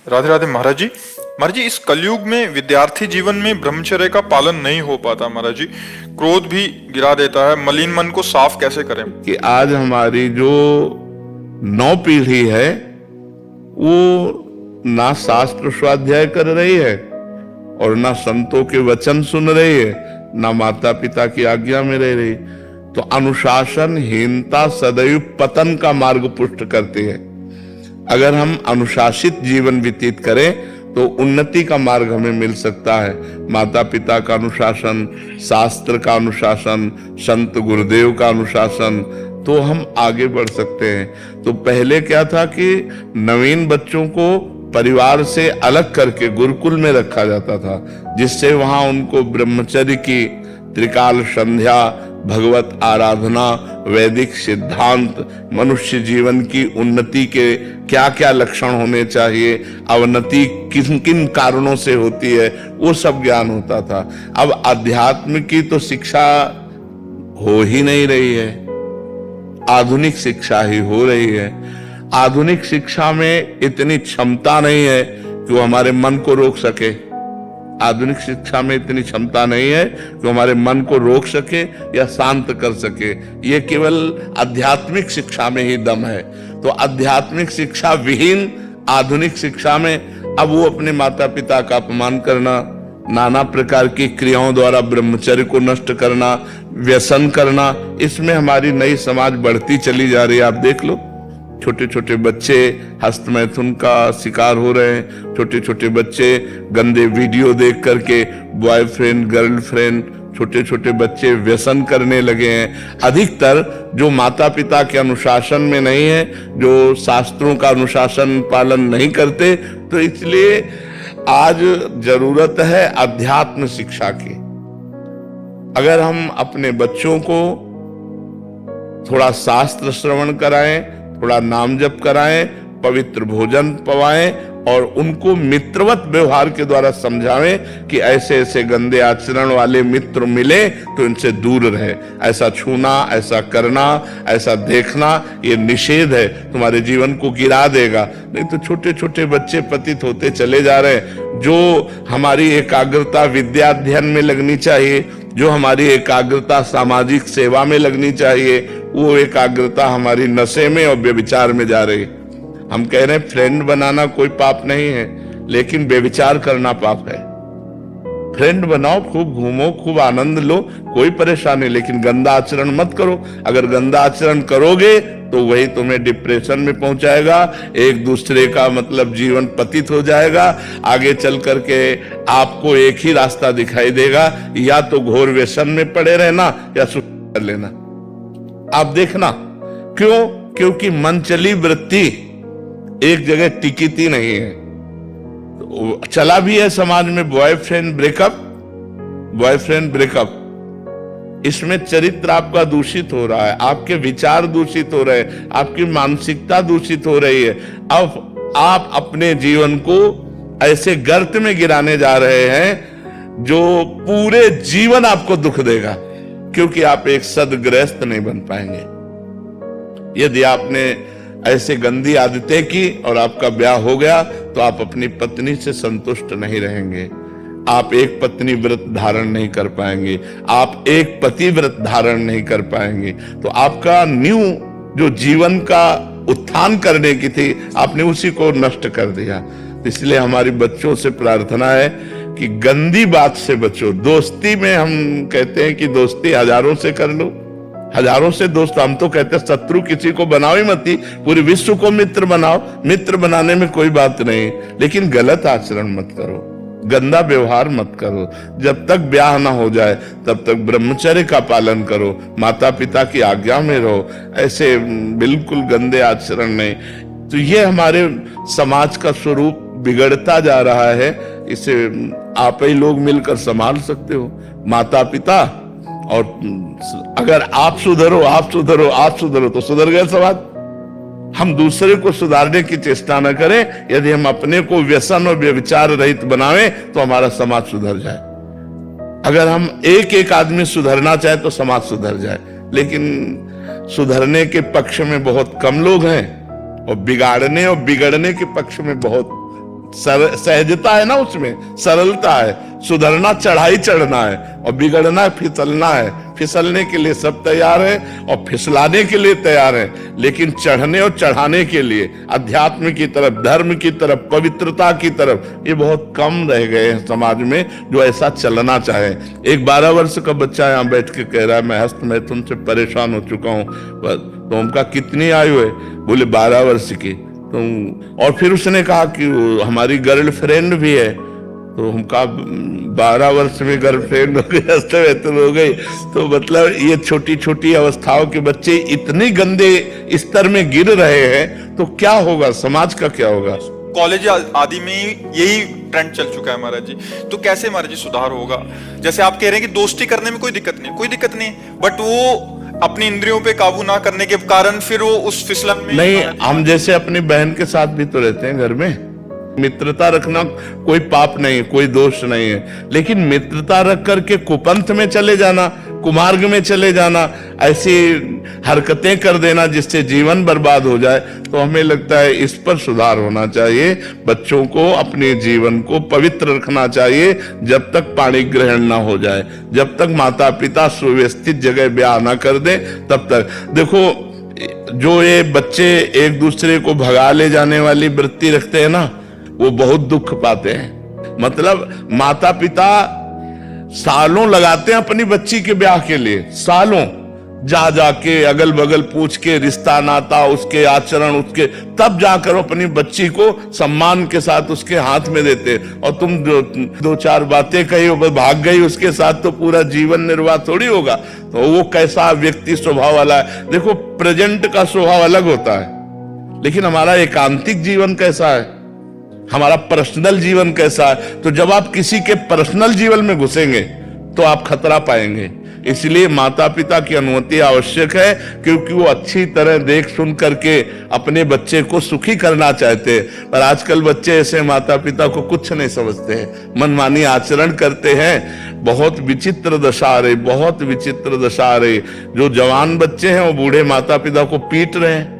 राधे राधे महाराज जी। महाराज जी, इस कलयुग में विद्यार्थी जीवन में ब्रह्मचर्य का पालन नहीं हो पाता महाराज जी। क्रोध भी गिरा देता है। मलिन मन को साफ कैसे करें? कि आज हमारी जो नौ पीढ़ी है वो ना शास्त्र स्वाध्याय कर रही है और ना संतों के वचन सुन रही है, ना माता पिता की आज्ञा में रह रही। तो अनुशासनहीनता सदैव पतन का मार्ग पुष्ट करती है। अगर हम अनुशासित जीवन व्यतीत करें तो उन्नति का मार्ग हमें मिल सकता है। माता पिता का अनुशासन, शास्त्र का अनुशासन, संत गुरुदेव का अनुशासन, तो हम आगे बढ़ सकते हैं। तो पहले क्या था कि नवीन बच्चों को परिवार से अलग करके गुरुकुल में रखा जाता था, जिससे वहां उनको ब्रह्मचर्य की त्रिकाल संध्या, भगवत आराधना, वैदिक सिद्धांत, मनुष्य जीवन की उन्नति के क्या क्या लक्षण होने चाहिए, अवनति किन किन कारणों से होती है, वो सब ज्ञान होता था। अब अध्यात्म की तो शिक्षा हो ही नहीं रही है, आधुनिक शिक्षा ही हो रही है। आधुनिक शिक्षा में इतनी क्षमता नहीं है कि वो हमारे मन को रोक सके। आधुनिक शिक्षा में इतनी क्षमता नहीं है कि हमारे मन को रोक सके या शांत कर सके। ये केवल आध्यात्मिक शिक्षा में ही दम है। तो आध्यात्मिक शिक्षा विहीन आधुनिक शिक्षा में अब वो अपने माता पिता का अपमान करना, नाना प्रकार की क्रियाओं द्वारा ब्रह्मचर्य को नष्ट करना, व्यसन करना, इसमें हमारी नई समाज बढ़ती चली जा रही है। आप देख लो, छोटे छोटे बच्चे हस्तमैथुन का शिकार हो रहे हैं। छोटे छोटे बच्चे गंदे वीडियो देख करके बॉयफ्रेंड गर्लफ्रेंड, छोटे छोटे बच्चे व्यसन करने लगे हैं। अधिकतर जो माता पिता के अनुशासन में नहीं है, जो शास्त्रों का अनुशासन पालन नहीं करते, तो इसलिए आज जरूरत है अध्यात्म शिक्षा की। अगर हम अपने बच्चों को थोड़ा शास्त्र श्रवण कराएं, थोड़ा नाम जप कराएं, पवित्र भोजन पवाएं और उनको मित्रवत व्यवहार के द्वारा समझावें कि ऐसे ऐसे गंदे आचरण वाले मित्र मिले तो इनसे दूर रहे। ऐसा छूना, ऐसा करना, ऐसा देखना, ये निषेध है, तुम्हारे जीवन को गिरा देगा। नहीं तो छोटे छोटे बच्चे पतित होते चले जा रहे हैं। जो हमारी एकाग्रता विद्या अध्ययन में लगनी चाहिए, जो हमारी एकाग्रता सामाजिक सेवा में लगनी चाहिए, वो एकाग्रता हमारी नशे में और व्यभिचार में जा रही। हम कह रहे हैं फ्रेंड बनाना कोई पाप नहीं है, लेकिन व्यभिचार करना पाप है। फ्रेंड बनाओ, खूब घूमो, खूब आनंद लो, कोई परेशानी, लेकिन गंदा आचरण मत करो। अगर गंदा आचरण करोगे तो वही तुम्हें डिप्रेशन में पहुंचाएगा, एक दूसरे का मतलब जीवन पतित हो जाएगा। आगे चल करके आपको एक ही रास्ता दिखाई देगा, या तो घोर व्यसन में पड़े रहना या सुसाइड कर लेना। आप देखना, क्यों? क्योंकि मनचली वृत्ति एक जगह टिकती नहीं है। तो चला भी है समाज में बॉयफ्रेंड ब्रेकअप, बॉयफ्रेंड ब्रेकअप। इसमें चरित्र आपका दूषित हो रहा है, आपके विचार दूषित हो रहे हैं, आपकी मानसिकता दूषित हो रही है। अब आप अपने जीवन को ऐसे गर्त में गिराने जा रहे हैं जो पूरे जीवन आपको दुख देगा, क्योंकि आप एक सद्गृहस्थ नहीं बन पाएंगे। यदि आपने ऐसे गंदी आदतें की और आपका ब्याह हो गया तो आप अपनी पत्नी से संतुष्ट नहीं रहेंगे। आप एक पत्नी व्रत धारण नहीं कर पाएंगे, आप एक पति व्रत धारण नहीं कर पाएंगे। तो आपका न्यू जो जीवन का उत्थान करने की थी, आपने उसी को नष्ट कर दिया। इसलिए हमारी बच्चों से प्रार्थना है कि गंदी बात से बचो। दोस्ती में हम कहते हैं कि दोस्ती हजारों से कर लो, हजारों से दोस्त। हम तो कहते हैं शत्रु किसी को बनाओ ही मत, पूरे विश्व को मित्र बनाओ। मित्र बनाने में कोई बात नहीं, लेकिन गलत आचरण मत करो, गंदा व्यवहार मत करो। जब तक ब्याह ना हो जाए तब तक ब्रह्मचर्य का पालन करो, माता पिता की आज्ञा में रहो, ऐसे बिल्कुल गंदे आचरण नहीं। तो ये हमारे समाज का स्वरूप बिगड़ता जा रहा है। इसे आप ही लोग मिलकर संभाल सकते हो, माता पिता। और अगर आप सुधरो, आप सुधरो, आप सुधरो तो सुधर गए समाज। हम दूसरे को सुधारने की चेष्टा न करें। यदि हम अपने को व्यसन और व्यभिचार रहित बनावें तो हमारा समाज सुधर जाए। अगर हम एक एक आदमी सुधरना चाहे तो समाज सुधर जाए, लेकिन सुधरने के पक्ष में बहुत कम लोग हैं और बिगाड़ने और बिगड़ने के पक्ष में बहुत सहजता है ना, उसमें सरलता है। सुधरना चढ़ाई चढ़ना है और बिगड़ना फिसलना है। फिसलने के लिए सब तैयार है और फिसलाने के लिए तैयार है, लेकिन चढ़ने और चढ़ाने के लिए अध्यात्म की तरफ, धर्म की तरफ, पवित्रता की तरफ ये बहुत कम रह गए हैं समाज में जो ऐसा चलना चाहे। एक 12 वर्ष का बच्चा यहाँ बैठ के कह रहा है, मैं हस्त मैं तुमसे परेशान हो चुका हूँ। तो उनका कितनी आयु है? बोले 12 वर्ष की। तो और फिर उसने कहा कि हमारी गर्लफ्रेंड भी है। तो हमका 12 वर्ष में गर्लफ्रेंड हो गई, हो गई। तो मतलब ये छोटी छोटी अवस्थाओं के बच्चे इतने गंदे स्तर में गिर रहे हैं, तो क्या होगा, समाज का क्या होगा? कॉलेज आदि में यही ट्रेंड चल चुका है महाराज जी। तो कैसे महाराज जी सुधार होगा? जैसे आप कह रहे हैं कि दोस्ती करने में कोई दिक्कत नहीं, बट वो अपनी इंद्रियों पे काबू ना करने के कारण फिर वो उस फिसलन में नहीं। हम जैसे अपनी बहन के साथ भी तो रहते हैं घर में, मित्रता रखना कोई पाप नहीं है, कोई दोष नहीं है, लेकिन मित्रता रख करके कुपंथ में चले जाना, कुमार्ग में चले जाना, ऐसी हरकतें कर देना जिससे जीवन बर्बाद हो जाए, तो हमें लगता है इस पर सुधार होना चाहिए। बच्चों को अपने जीवन को पवित्र रखना चाहिए जब तक पाणी ग्रहण ना हो जाए, जब तक माता पिता सुव्यवस्थित जगह ब्याह ना कर दे, तब तक। देखो, जो ये बच्चे एक दूसरे को भगा ले जाने वाली वृत्ति रखते हैं ना, वो बहुत दुख पाते हैं। मतलब माता पिता सालों लगाते हैं अपनी बच्ची के ब्याह के लिए, सालों जा जाके अगल बगल पूछ के, रिश्ता नाता, उसके आचरण, उसके, तब जाकर अपनी बच्ची को सम्मान के साथ उसके हाथ में देते। और तुम दो चार बातें कही और भाग गई उसके साथ, तो पूरा जीवन निर्वाह थोड़ी होगा। तो वो कैसा व्यक्ति स्वभाव वाला है? देखो, प्रेजेंट का स्वभाव अलग होता है, लेकिन हमारा एकांतिक जीवन कैसा है, हमारा पर्सनल जीवन कैसा है? तो जब आप किसी के पर्सनल जीवन में घुसेंगे तो आप खतरा पाएंगे। इसलिए माता पिता की अनुमति आवश्यक है, क्योंकि वो अच्छी तरह देख सुन करके अपने बच्चे को सुखी करना चाहते हैं। पर आजकल बच्चे ऐसे माता पिता को कुछ नहीं समझते हैं, मनमानी आचरण करते हैं। बहुत विचित्र दशा आ रही, बहुत विचित्र दशा आ रही। जो जवान बच्चे हैं वो बूढ़े माता पिता को पीट रहे हैं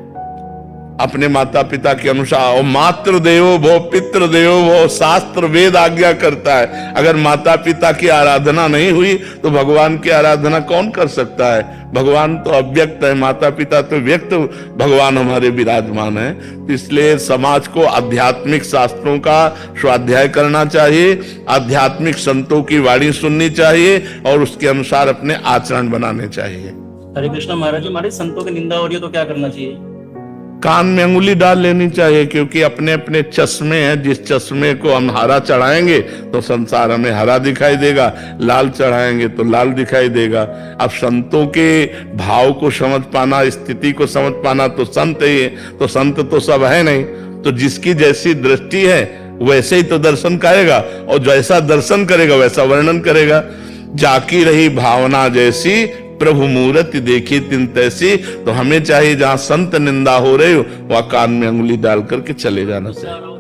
अपने माता पिता के अनुसार। और मातृ देवो भव पितृ देवो भव, शास्त्र वेद आज्ञा करता है। अगर माता पिता की आराधना नहीं हुई तो भगवान की आराधना कौन कर सकता है? भगवान तो अव्यक्त है, माता पिता तो व्यक्त भगवान हमारे विराजमान है। तो इसलिए समाज को आध्यात्मिक शास्त्रों का स्वाध्याय करना चाहिए, आध्यात्मिक संतों की वाणी सुननी चाहिए और उसके अनुसार अपने आचरण बनाने चाहिए। हरे कृष्ण महाराज जी, हमारे संतों की निंदा हो रही है तो क्या करना चाहिए? कान में अंगुली डाल लेनी चाहिए, क्योंकि अपने अपने चश्मे हैं। जिस चश्मे को हम हरा चढ़ाएंगे तो संसार हमें हरा दिखाई देगा, लाल चढ़ाएंगे तो लाल दिखाई देगा। अब संतों के भाव को समझ पाना, स्थिति को समझ पाना, तो संत ही है। तो संत तो सब है नहीं, तो जिसकी जैसी दृष्टि है वैसे ही तो दर्शन करेगा, और जैसा दर्शन करेगा वैसा वर्णन करेगा। जाकी रही भावना जैसी, प्रभु मूर्ति देखी तिन तैसी। तो हमें चाहिए जहां संत निंदा हो रही हो वहां कान में अंगुली डाल करके चले जाना चाहिए।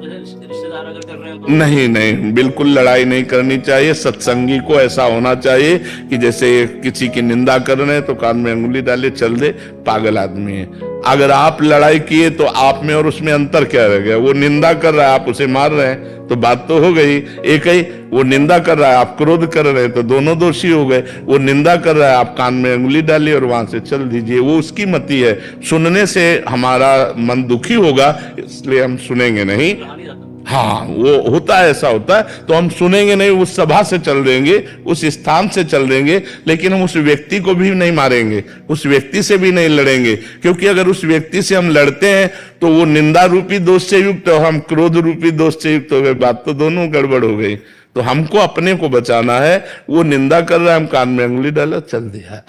नहीं नहीं, बिल्कुल लड़ाई नहीं करनी चाहिए। सत्संगी को ऐसा होना चाहिए कि जैसे किसी की निंदा कर रहे हैं तो कान में अंगुली डाले, चल दे, पागल आदमी है। अगर आप लड़ाई किए तो आप में और उसमें अंतर क्या रह गया? वो निंदा कर रहा है, आप उसे मार रहे हैं, तो बात तो हो गई एक ही। वो निंदा कर रहा है, आप क्रोध कर रहे हैं, तो दोनों दोषी हो गए। वो निंदा कर रहा है, आप कान में अंगुली डालिए और वहां से चल दीजिए। वो उसकी मति है। सुनने से हमारा मन दुखी होगा, इसलिए हम सुनेंगे नहीं। हाँ, वो होता है, ऐसा होता है। तो हम सुनेंगे नहीं, उस सभा से चल देंगे, उस स्थान से चल देंगे, लेकिन हम उस व्यक्ति को भी नहीं मारेंगे, उस व्यक्ति से भी नहीं लड़ेंगे। क्योंकि अगर उस व्यक्ति से हम लड़ते हैं तो वो निंदा रूपी दोष से युक्त और हम क्रोध रूपी दोष से युक्त हो गए। बात तो दोनों गड़बड़ हो गई। तो हमको अपने को बचाना है। वो निंदा कर रहा है, हम कान में अंगुली डाला, चल दिया।